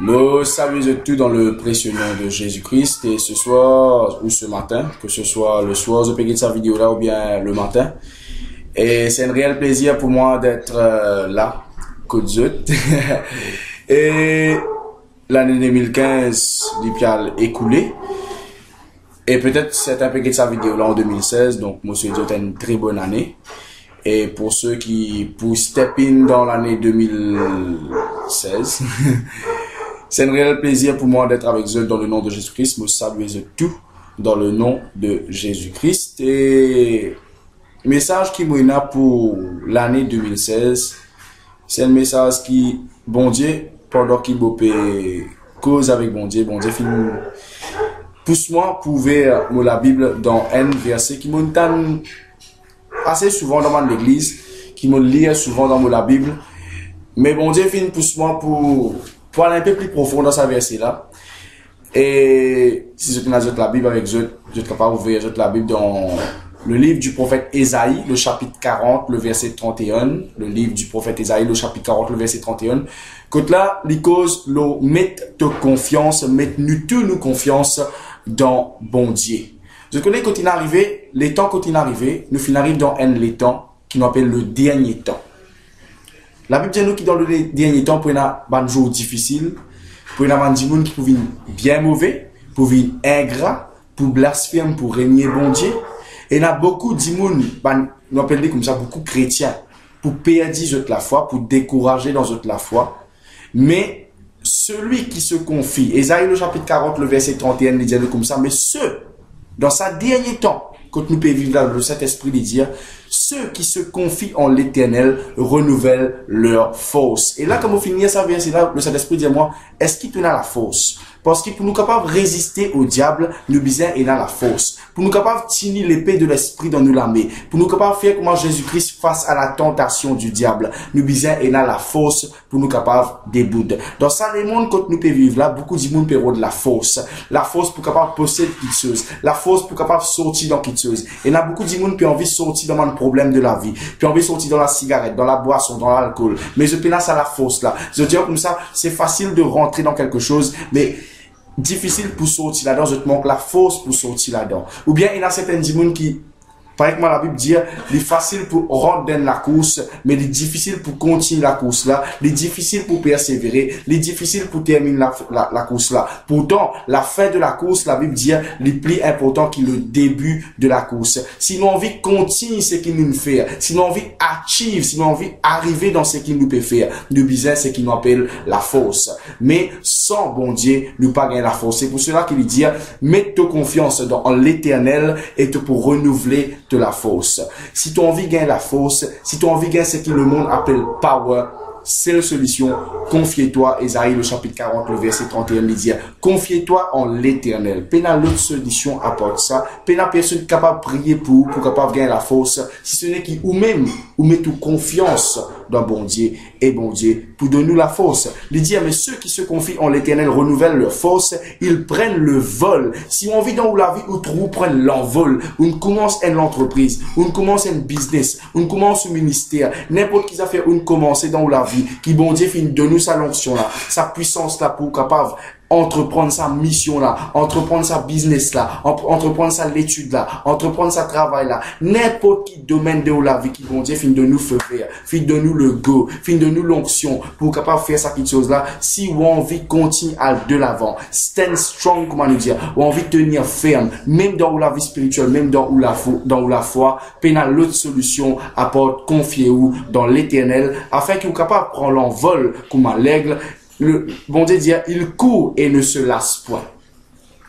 Nous saluons tout dans le précieux nom de Jésus-Christ et ce soir ou ce matin, que ce soit le soir, je peux de sa vidéo là ou bien le matin. Et c'est un réel plaisir pour moi d'être là, côte zut. Et l'année 2015, l'IPIAL écoulé. Et peut-être c'est un peu de sa vidéo là en 2016, donc moi je souhaite une très bonne année. Et pour ceux qui pour step in dans l'année 2016, c'est un réel plaisir pour moi d'être avec eux dans le nom de Jésus-Christ. Moi saluez tout dans le nom de Jésus-Christ. Et message qui m'a pour l'année 2016, c'est un message qui, bon Dieu, pendant qu'il me cause avec bon Dieu finit. Pousse-moi pour ouvrir la Bible dans un verset qui m'entend assez souvent dans l'église, qui me lit souvent dans la Bible. Mais bon Dieu finit pousse-moi pour aller un peu plus profond dans ce verset-là. Et si je tenais la Bible avec eux, je suis capable d'ouvrir la Bible dans le livre du prophète Ésaïe, le chapitre 40, le verset 31. Le livre du prophète Ésaïe, le chapitre 40, le verset 31. Quand là, les causes, l'eau, mette confiance, mette-nous tous nous confiance dans bon Dieu. Je connais quand il est arrivé, les temps quand il est arrivé, nous finissons dans les temps qui nous appelle le dernier temps. La Bible dit nous qui dans le dernier temps, pour un jour difficile, pour un monde qui pouvait bien mauvais, pour ingrat, pour blasphème, pour régner bon Dieu. Et il y a beaucoup de monde, nous appelons comme ça, beaucoup de chrétiens, pour perdre la foi, pour décourager dans la foi. Mais celui qui se confie, Ésaïe le chapitre 40, le verset 31, il dit comme ça, mais ceux, dans sa dernier temps, quand nous pouvons vivre dans le Saint-Esprit, il dit, ceux qui se confient en l'Éternel renouvellent leur force. Et là, comme on finit ça, verset là, le Saint-Esprit dit à moi, est-ce qu'il tenait la force? Parce que pour nous capables de résister au diable, nous besoin et la force. Pour nous capables de tenir l'épée de l'esprit dans nous l'armée. Pour nous capables de faire comment Jésus-Christ face à la tentation du diable. Nous besoin et la force pour nous capables de déboudre. Dans ça, les mondes, quand nous pouvons vivre là, beaucoup de monde peuvent de la force. La force pour capable de posséder quelque chose. La force pour capable de sortir dans quelque chose. Et il y a beaucoup de monde qui ont envie de sortir dans le problème de la vie. Puis envie de sortir dans la cigarette, dans la boisson, dans l'alcool. Mais je pense à la force là. Je dis comme ça, c'est facile de rentrer dans quelque chose, mais difficile pour sortir là-dedans, je te manque la force pour sortir là-dedans. Ou bien il y a certains gens qui, par exemple, la Bible dit, il est facile pour rentrer dans la course, mais il est difficile pour continuer la course là, il est difficile pour persévérer, il est difficile pour terminer la course là. Pourtant, la fin de la course, la Bible dit, il est plus important que le début de la course. Si nous envie de continuer ce qu'il nous fait, si nous envie achieve, si nous envie arriver dans ce qu'il nous peut faire, nous besoin ce qu'il nous appelle la force. Mais sans bon Dieu, nous pas gagner la force. C'est pour cela qu'il dit, mets ta confiance en l'Éternel et pour renouveler de la force. Si tu as envie de gagner la force, si tu as envie de gagner ce que le monde appelle power, c'est la solution. Confie-toi, Ésaïe le chapitre 40, le verset 31, il dit, confie-toi en l'Éternel. Pena l'autre solution apporte ça. Pena personne capable de prier pour capable de gagner la force. Si ce n'est qui ou même, ou met toute confiance dans bon Dieu et bon Dieu pour donner la force. Il dit, mais ceux qui se confient en l'Éternel renouvellent leur force, ils prennent le vol. Si on vit dans la vie où trou prennent l'envol, où on commence une entreprise, où on commence un business, où on commence un ministère, n'importe qui a fait où on commence dans la vie, qui bon Dieu finit de nous sa l'onction là, sa puissance là pour capable entreprendre sa mission là, entreprendre sa business là, entreprendre sa l'étude là, entreprendre sa travail là, n'importe qui domaine de la vie qui bon Dieu finit de nous feu vert, finit de nous le go, finit de nous l'onction pour capable faire ça quelque chose là, si on envie continuer à de l'avant, stand strong comment nous dire, ou envie de tenir ferme, même dans la vie spirituelle, même dans la foi, pénal l'autre solution apporte confiez-vous dans l'Éternel afin qu'il soit capable de prendre l'envol comme un l'aigle. Le bon Dieu dit, il court et ne se lasse point.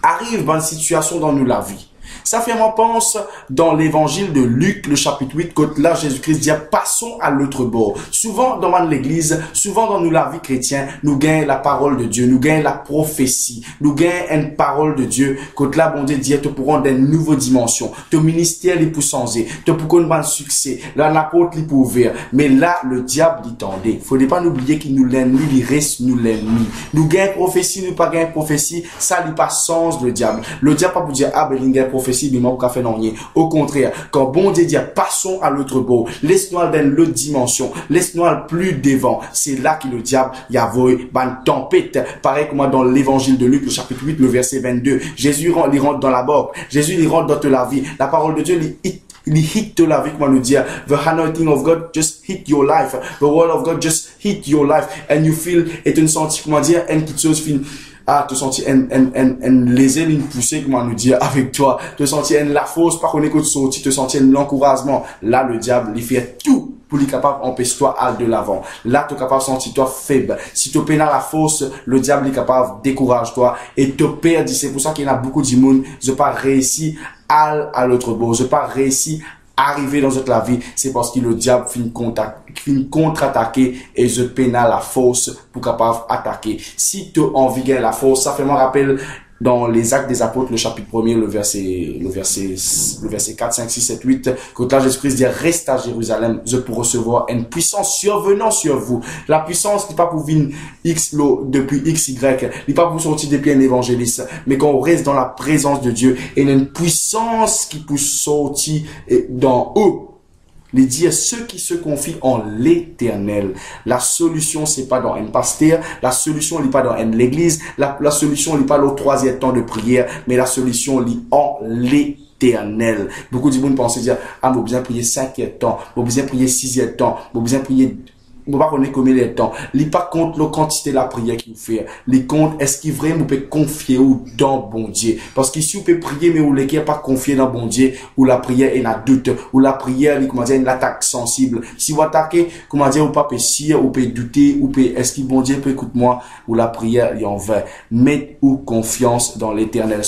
Arrive dans une situation dans nous la vie. Ça fait moi pense dans l'évangile de Luc, le chapitre 8, quand là Jésus-Christ dit passons à l'autre bord. Souvent dans l'église, souvent dans nous la vie chrétienne, nous gagnons la parole de Dieu, nous gagnons la prophétie, nous gagnons une parole de Dieu. Quand là bon Dieu dit te pour rendre une nouvelle dimension, ton ministère est pour changer, te pour qu'on ait un succès, là la porte est pour ouvrir. Mais là le diable dit tendez, faut pas oublier qu'il nous l'ennemi, il reste nous l'ennemi. Nous gagnons prophétie, nous pas gagnons prophétie, ça n'est pas sens le diable. Le diable pas pour dire ah ben il gagne prophétie. prophétie, mais moi, vous fait non rien. Au contraire, quand bon Dieu dit, passons à l'autre bord, laisse-nous dans l'autre dimension, laisse-nous plus devant. C'est là que le diable, y a une tempête. Pareil que moi, dans l'évangile de Luc, le chapitre 8, le verset 22. Jésus, il rentre dans la barque. Jésus, il rentre dans la vie. La parole de Dieu, il hit la vie, comment le dire. The anointing of God just hit your life. The word of God just hit your life. And you feel, et tu sens, comment dire, une petite chose fine. Ah, te sentir les ailes, une poussée, comment nous dire, avec toi. Te sentir la force, pas qu'on écoute sorti, te sentir l'encouragement. Là, le diable, il fait tout pour lui capable d'empêcher toi à aller de l'avant. Là, tu es capable de sentir toi faible. Si tu peines la force, le diable est capable de décourager toi et te perdre. C'est pour ça qu'il y a beaucoup de monde, je pas réussi à l'autre bord. Je pas réussi arriver dans la vie, c'est parce que le diable finit contre-attaquer et je peine la force pour capable attaquer. Si tu as envie de la force, ça fait me rappel dans les Actes des Apôtres, le chapitre 1er, le verset 4, 5, 6, 7, 8, quand là Jésus-Christ dit, reste à Jérusalem, je pour recevoir une puissance survenant sur vous. La puissance n'est pas pour venir depuis X, Y, n'est pas pour sortir depuis un évangéliste, mais quand on reste dans la présence de Dieu, et il y a une puissance qui peut sortir dans eux. Les dire ceux qui se confient en l'éternel. La solution, c'est pas dans un pasteur. La solution, n'est pas dans l'église. La solution, n'est pas le 3e temps de prière. Mais la solution, est en l'éternel. Beaucoup de monde pensent dire, ah, vous besoin prier 5e temps. Vous besoin prier 6e temps. Vous besoin prier, vous pas connaître combien de temps. Il pas compte la quantité de la prière qu'il fait. Il compte, est-ce qu'il vraiment peut confier ou dans bon Dieu. Parce que si vous pouvez prier, mais vous ne pas confier dans bon Dieu, ou la prière est un doute, ou la prière, comment dire, une attaque sensible. Si vous attaquez, comment dire, vous pas peut scier, ou peut douter, ou peut, est-ce que bon Dieu peut écouter moi, ou la prière est en vain. Mettez-vous confiance dans l'éternel.